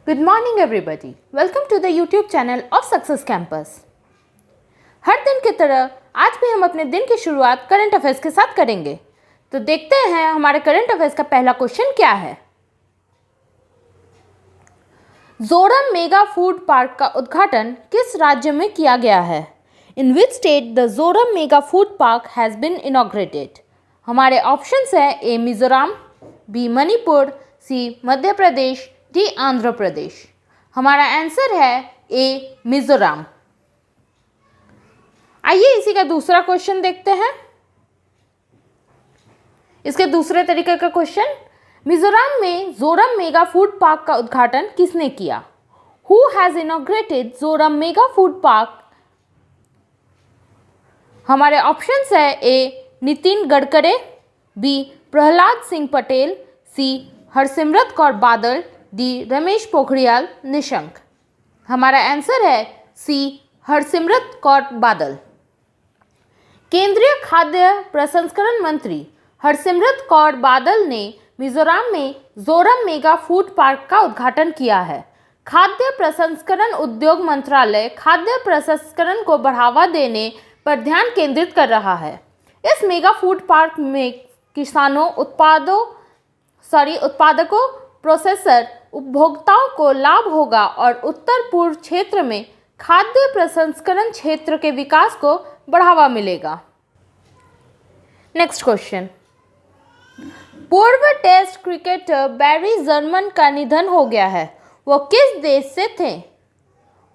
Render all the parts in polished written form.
Good morning everybody. Welcome to the YouTube channel of Success Campus. हर दिन की तरह आज भी हम अपने दिन की शुरुआत करंट अफेयर्स के साथ करेंगे। तो देखते हैं हमारे करंट अफेयर्स का पहला क्वेश्चन क्या है। जोरम मेगा फूड पार्क का उद्घाटन किस राज्य में किया गया है? In which state the Zoram mega food park has been inaugurated? हमारे ऑप्शंस है A Mizoram, B Manipur, C Madhya Pradesh, D Andhra Pradesh. हमारा आंसर है ए मिजोरम। आइए इसी का दूसरा क्वेश्चन देखते हैं। इसके दूसरे तरीके का क्वेश्चन, मिजोरम में जोरम मेगा फूड पार्क का उद्घाटन किसने किया? Who has inaugurated Zoram mega food park? हमारे ऑप्शंस है A Nitin Gadkari, B Prahlad Singh Patel, C Harsimrat Kaur Badal, D Ramesh Pokhriyal Nishank. हमारा आंसर है सी हरसिमरत कौर बादल। केंद्रीय खाद्य प्रसंस्करण मंत्री हरसिमरत कौर बादल ने मिजोरम में जोरम मेगा फूड पार्क का उद्घाटन किया है। खाद्य प्रसंस्करण उद्योग मंत्रालय खाद्य प्रसंस्करण को बढ़ावा देने पर ध्यान केंद्रित कर रहा है। इस मेगा फूड पार्क में किसानों, उत्पादकों, प्रोसेसर, उपभोक्ताओं को लाभ होगा और उत्तर पूर्व क्षेत्र में खाद्य प्रसंस्करण क्षेत्र के विकास को बढ़ावा मिलेगा। नेक्स्ट क्वेश्चन, पूर्व टेस्ट क्रिकेटर बैरी जर्मन का निधन हो गया है, वो किस देश से थे?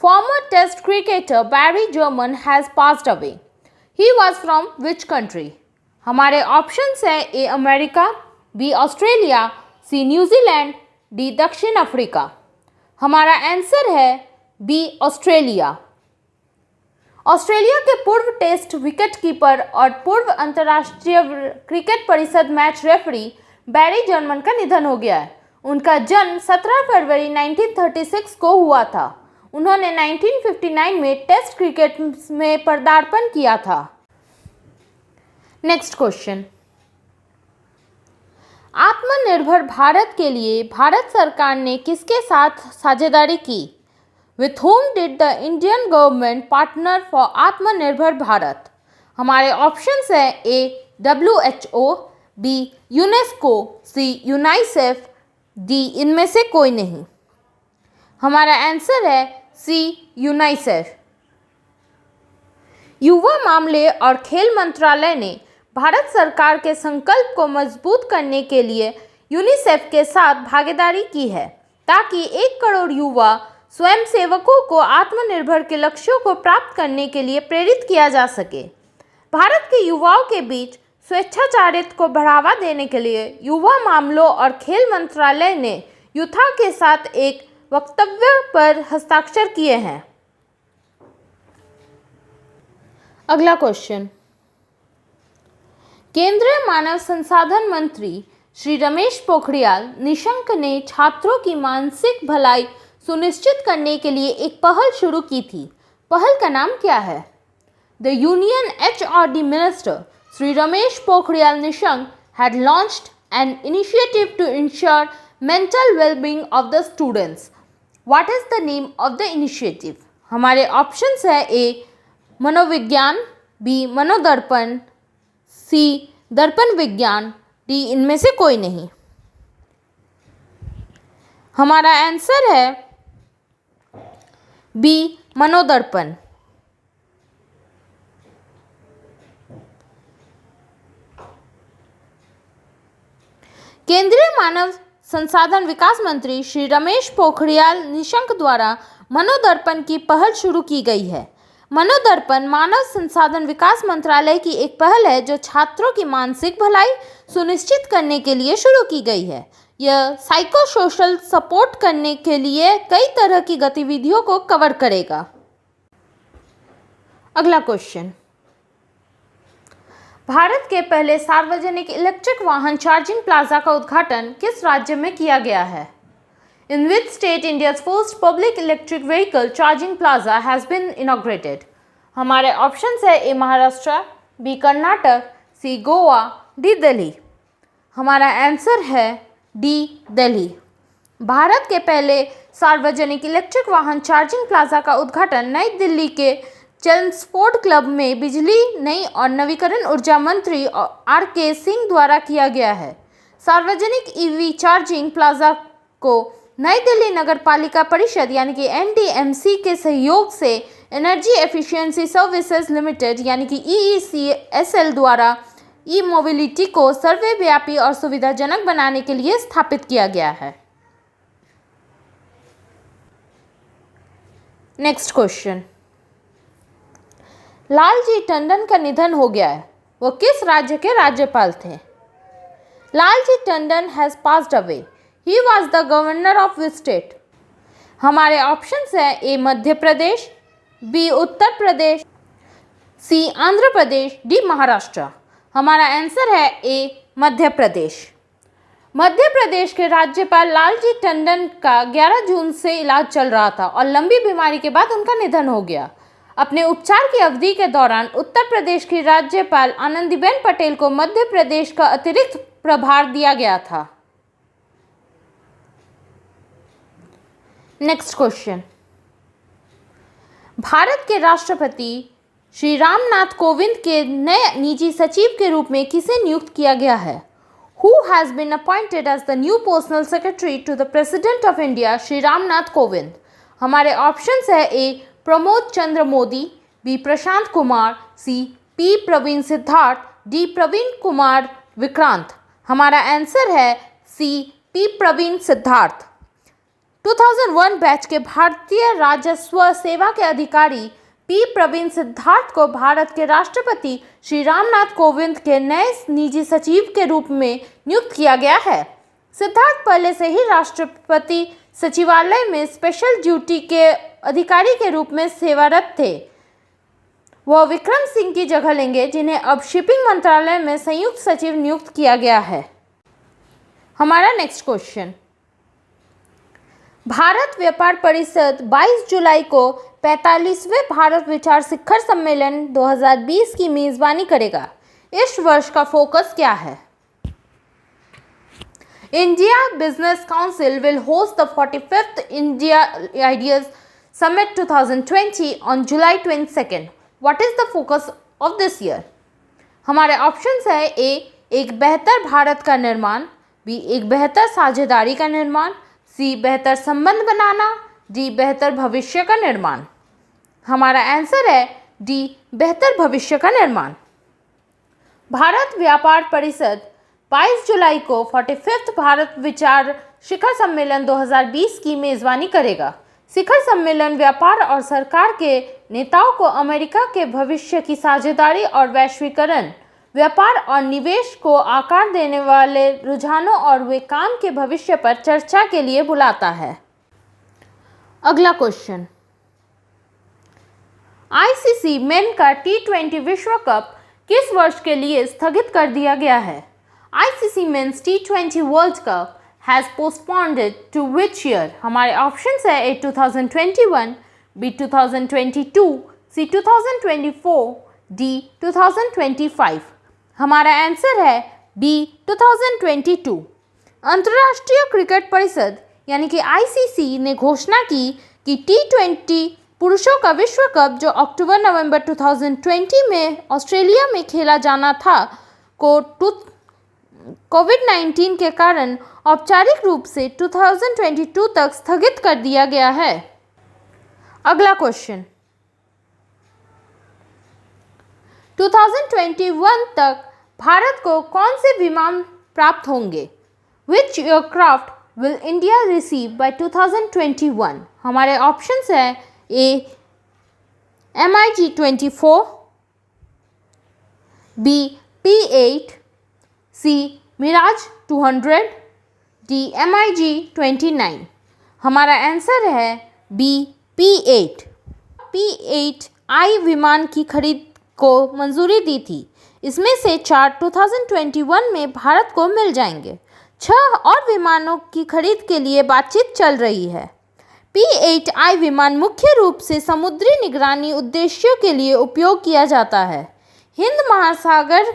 Former test cricketer Barry Jarman has passed away, he was from which country? हमारे ऑप्शंस हैं A America, B Australia, C New Zealand, D दक्षिण अफ्रीका। हमारा आंसर है बी ऑस्ट्रेलिया। ऑस्ट्रेलिया के पूर्व टेस्ट विकेट कीपर और पूर्व अंतर्राष्ट्रीय क्रिकेट परिषद मैच रेफरी बैरी जर्मन का निधन हो गया है। उनका जन्म 17 फरवरी 1936 को हुआ था। उन्होंने 1959 में टेस्ट क्रिकेट में पदार्पण किया था। नेक्स्ट क्वेश्चन, आत्मनिर्भर भारत के लिए भारत सरकार ने किसके साथ साझेदारी की? With whom did the Indian government partner for आत्मनिर्भर भारत? हमारे ऑप्शंस हैं A WHO, B UNESCO, C UNICEF, D इनमें से कोई नहीं। हमारा आंसर है सी यूनाइसेफ। युवा मामले और खेल मंत्रालय ने भारत सरकार के संकल्प को मजबूत करने के लिए यूनिसेफ के साथ भागीदारी की है ताकि 1 करोड़ युवा स्वयंसेवकों को आत्मनिर्भर के लक्ष्यों को प्राप्त करने के लिए प्रेरित किया जा सके। भारत के युवाओं के बीच स्वेच्छाचारिता को बढ़ावा देने के लिए युवा मामलों और खेल मंत्रालय ने यूथा के साथ एक वक्तव्य पर हस्ताक्षर किए हैं। अगला क्वेश्चन, केंद्रीय मानव संसाधन मंत्री श्री रमेश पोखरियाल निशंक ने छात्रों की मानसिक भलाई सुनिश्चित करने के लिए एक पहल शुरू की थी। पहल का नाम क्या है? The union HRD minister Shri Ramesh Pokhriyal Nishank had launched an initiative to ensure mental well-being of the students. What is the name of the initiative? हमारे ऑप्शंस है ए मनोविज्ञान, बी मनोदर्पण, सी दर्पण विज्ञान, डी इनमें से कोई नहीं। हमारा आंसर है बी मनोदर्पण। केंद्रीय मानव संसाधन विकास मंत्री श्री रमेश पोखरियाल निशंक द्वारा मनोदर्पण की पहल शुरू की गई है। मनोदर्पण मानव संसाधन विकास मंत्रालय की एक पहल है जो छात्रों की मानसिक भलाई सुनिश्चित करने के लिए शुरू की गई है। यह साइको सोशल सपोर्ट करने के लिए कई तरह की गतिविधियों को कवर करेगा। अगला क्वेश्चन, भारत के पहले सार्वजनिक इलेक्ट्रिक वाहन चार्जिंग प्लाजा का उद्घाटन किस राज्य में किया गया है? In which state India's first public electric vehicle charging plaza has been inaugurated? हमारे ऑप्शंस है ए महाराष्ट्र, बी कर्नाटक, सी गोवा, डी दिल्ली। हमारा आंसर है डी दिल्ली। भारत के पहले सार्वजनिक इलेक्ट्रिक वाहन चार्जिंग प्लाजा का उद्घाटन नई दिल्ली के चेम्सफोर्ड क्लब में बिजली, नई और नवीकरण ऊर्जा मंत्री आर.के. सिंह द्वारा किया गया है। सार्वजनिक ईवी चार्जिंग प्लाजा को नई दिल्ली नगर पालिका परिषद यानी कि NDMC के सहयोग से एनर्जी एफिशिएंसी सर्विसेज लिमिटेड यानी कि EECSL द्वारा ई मोबिलिटी को सर्वव्यापी और सुविधाजनक बनाने के लिए स्थापित किया गया है। नेक्स्ट क्वेश्चन, लालजी टंडन का निधन हो गया है, वो किस राज्य के राज्यपाल थे? Lalji Tandon has passed away, he was the governor of which state? हमारे ऑप्शंस हैं ए मध्य प्रदेश, बी उत्तर प्रदेश, सी आंध्र प्रदेश, डी महाराष्ट्र। हमारा आंसर है ए मध्य प्रदेश। मध्य प्रदेश के राज्यपाल लालजी टंडन का 11 जून से इलाज चल रहा था और लंबी बीमारी के बाद उनका निधन हो गया। अपने उपचार की अवधि के दौरान उत्तर प्रदेश की राज्यपाल आनंदीबेन पटेल को मध्य प्रदेश का अतिरिक्त प्रभार दिया गया था। नेक्स्ट क्वेश्चन, भारत के राष्ट्रपति श्री रामनाथ कोविंद के नए निजी सचिव के रूप में किसे नियुक्त किया गया है? Who has been appointed as the new personal secretary to the President of India, Shri Ramnath Kovind? हमारे ऑप्शंस है A Pramod Chandra Modi, B Prashant Kumar, C P Praveen Siddharth, D Praveen Kumar Vikrant. हमारा आंसर है C P Praveen Siddharth. 2001 batch के भारतीय राजस्व सेवा के अधिकारी पी प्रवीण सिद्धार्थ को भारत के राष्ट्रपति श्री रामनाथ कोविंद के नए निजी सचिव के रूप में नियुक्त किया गया है। सिद्धार्थ पहले से ही राष्ट्रपति सचिवालय में स्पेशल ड्यूटी के अधिकारी के रूप में सेवारत थे। वह विक्रम सिंह की जगह लेंगे, जिन्हें अब शिपिंग मंत्रालय में संयुक्त सचिव नियुक्त किया गया है। हमारा नेक्स्ट क्वेश्चन, भारत व्यापार परिषद 22 जुलाई को 45वें भारत विचार शिखर सम्मेलन 2020 की मेजबानी करेगा। इस वर्ष का फोकस क्या है? India business council will host the 45th India ideas summit 2020 on July 22nd। What is the focus of this year? हमारे ऑप्शंस है ए एक बेहतर भारत का निर्माण, बी एक बेहतर साझेदारी का निर्माण, सी बेहतर संबंध बनाना, डी बेहतर भविष्य का निर्माण। हमारा आंसर है डी बेहतर भविष्य का निर्माण। भारत व्यापार परिषद 22 जुलाई को 45th भारत विचार शिखर सम्मेलन 2020 की मेजबानी करेगा। शिखर सम्मेलन व्यापार और सरकार के नेताओं को अमेरिका के भविष्य की साझेदारी और वैश्वीकरण, व्यापार और निवेश को आकार देने वाले रुझानों और वे काम के भविष्य पर चर्चा के लिए बुलाता है। अगला क्वेश्चन, ICC मेन का T20 विश्व कप किस वर्ष के लिए स्थगित कर दिया गया है? ICC men's T20 world cup has postponed to which year? हमारे ऑप्शंस है ए 2021, बी 2022, सी 2024, डी 2025। हमारा आंसर है बी 2022। अंतर्राष्ट्रीय क्रिकेट परिषद यानी कि ICC ने घोषणा की कि T20 पुरुषों का विश्व कप जो अक्टूबर-नवंबर 2020 में ऑस्ट्रेलिया में खेला जाना था को कोविड-19 के कारण औपचारिक रूप से 2022 तक स्थगित कर दिया गया है। अगला क्वेश्चन, 2021 तक भारत को कौन से विमान प्राप्त होंगे? Which aircraft will India receive by 2021? हमारे ऑप्शंस हैं ए MiG-24, बी P-8, सी मिराज 200, डी MiG-29। हमारा आंसर है बी P-8। P-8I विमान की खरीद को मंजूरी दी थी। इसमें से 4 2021 में भारत को मिल जाएंगे। 6 और विमानों की खरीद के लिए बातचीत चल रही है। P-8I विमान मुख्य रूप से समुद्री निगरानी उद्देश्यों के लिए उपयोग किया जाता है। हिंद महासागर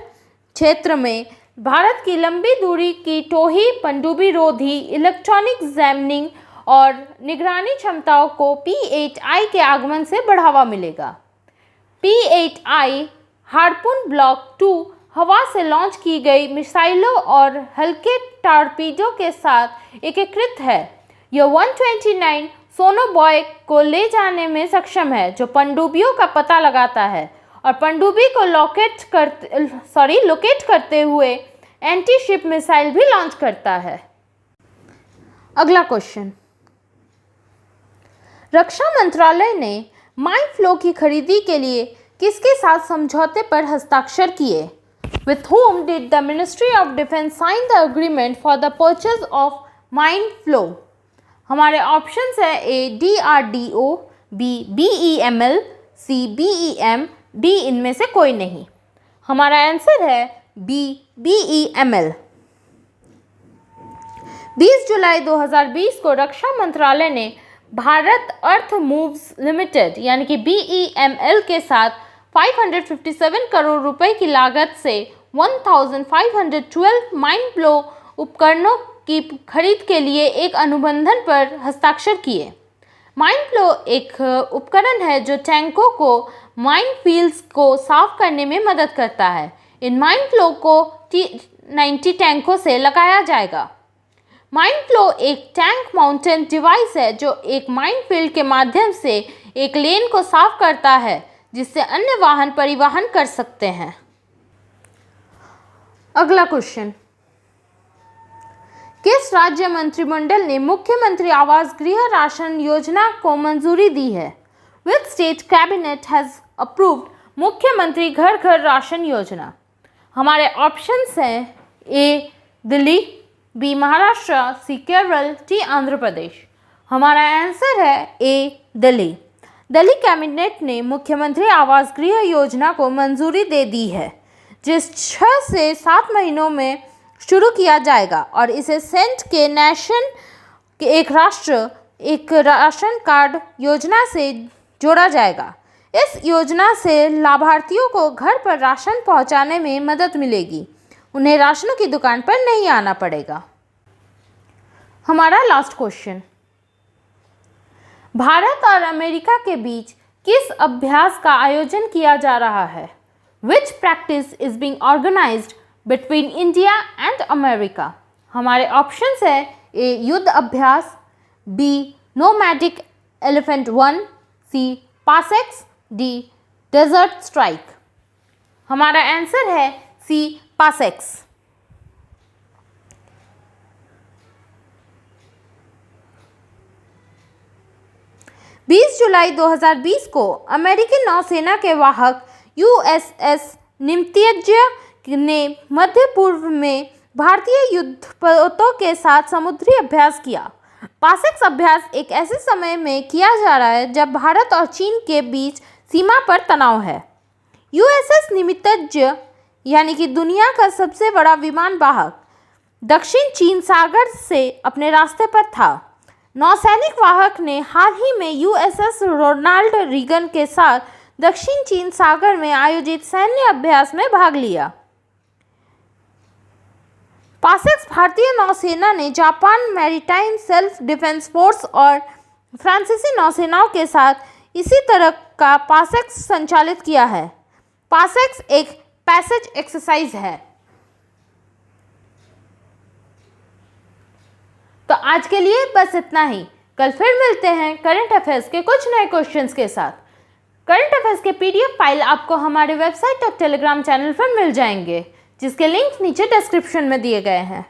क्षेत्र में भारत की लंबी दूरी की टोही पनडुब्बी रोधी इलेक्ट्रॉनिक जैमनिंग और निगरानी क्षमताओं को P8I के आगमन से बढ़ावा मिलेगा। P8I हार्पून ब्लॉक 2 हवा से लॉन्च की गई मिसाइलों और हल्के टॉर्पीडो के साथ एकीकृत है। यह 129 सोनोबॉय को ले जाने में सक्षम है, जो पनडुब्बियों का पता लगाता है और पनडुब्बी को लोकेट करते हुए एंटी शिप मिसाइल भी लॉन्च करता है। अगला क्वेश्चन, रक्षा मंत्रालय ने माइनफ्लो की खरीदी के लिए किसके साथ समझौते पर हस्ताक्षर किए? With whom did the Ministry of Defense sign the agreement for the purchase of MindFlow? हमारे ऑप्शंस है A DRDO, B BEML, C BEM, D इनमें से कोई नहीं। हमारा आंसर है B BEML। 20 जुलाई 2020 को रक्षा मंत्रालय ने भारत अर्थ मूव्स लिमिटेड यानी कि BEML के साथ 557 करोड़ रुपए की लागत से 1512 माइनफ्लो उपकरणों की खरीद के लिए एक अनुबंधन पर हस्ताक्षर किए। माइनफ्लो एक उपकरण है जो टैंकों को माइनफील्ड्स को साफ करने में मदद करता है। इन माइनफ्लो को T90 टैंकों से लगाया जाएगा। माइनफ्लो एक टैंक माउंटेड डिवाइस है जो एक माइनफील्ड के माध्यम से एक लेन को साफ करता है, जिससे अन्य वाहन परिवहन कर सकते हैं। अगला क्वेश्चन, किस राज्य मंत्रिमंडल ने मुख्यमंत्री आवास गृह राशन योजना को मंजूरी दी है? Which state cabinet has approved मुख्यमंत्री घर घर राशन योजना? हमारे ऑप्शंस हैं A Delhi, B Maharashtra, C Kerala, D Andhra Pradesh. हमारा आंसर है A दिल्ली। दिल्ली कैबिनेट ने मुख्यमंत्री आवास गृह योजना को मंजूरी दे दी है, जिस 6 से 7 महीनों में शुरू किया जाएगा और इसे सेंट के नेशन के एक राशन कार्ड योजना से जोड़ा जाएगा। इस योजना से लाभार्थियों को घर पर राशन पहुंचाने में मदद मिलेगी। उन्हें राशनों की दुकान पर नहीं आना पड़ेगा। हमारा लास्ट क्वेश्चन, भारत और अमेरिका के बीच किस अभ्यास का आयोजन किया जा रहा है? Which practice is being organized between India and America? हमारे ऑप्शंस है A Yudh Abhyas, B nomadic elephant 1, C PASSEX, D desert strike. हमारा आंसर है C पासेक्स। जुलाई 2020 को अमेरिकी नौसेना के वाहक USS निमत्य ने मध्य पूर्व में भारतीय युद्धपोतों के साथ समुद्री अभ्यास किया। पासेक्स अभ्यास एक ऐसे समय में किया जा रहा है जब भारत और चीन के बीच सीमा पर तनाव है। USS निमत्य यानी कि दुनिया का सबसे बड़ा विमान वाहक दक्षिण चीन सागर से अपने रास्ते पर था। नौसैनिक वाहक ने हाल ही में USS रोनाल्ड रीगन के साथ दक्षिण चीन सागर में आयोजित सैन्य अभ्यास में भाग लिया। पासेक्स भारतीय नौसेना ने Japan maritime self defence force और फ्रांसीसी नौसेनाओं के साथ इसी तरह का पासेक्स संचालित किया है। पासेक्स एक पैसेज एक्सरसाइज है। तो आज के लिए बस इतना ही। कल फिर मिलते हैं करंट अफेयर्स के कुछ नए क्वेश्चंस के साथ। करंट अफेयर्स के PDF फाइल आपको हमारे वेबसाइट और टेलीग्राम चैनल पर मिल जाएंगे, जिसके लिंक नीचे डिस्क्रिप्शन में दिए गए हैं।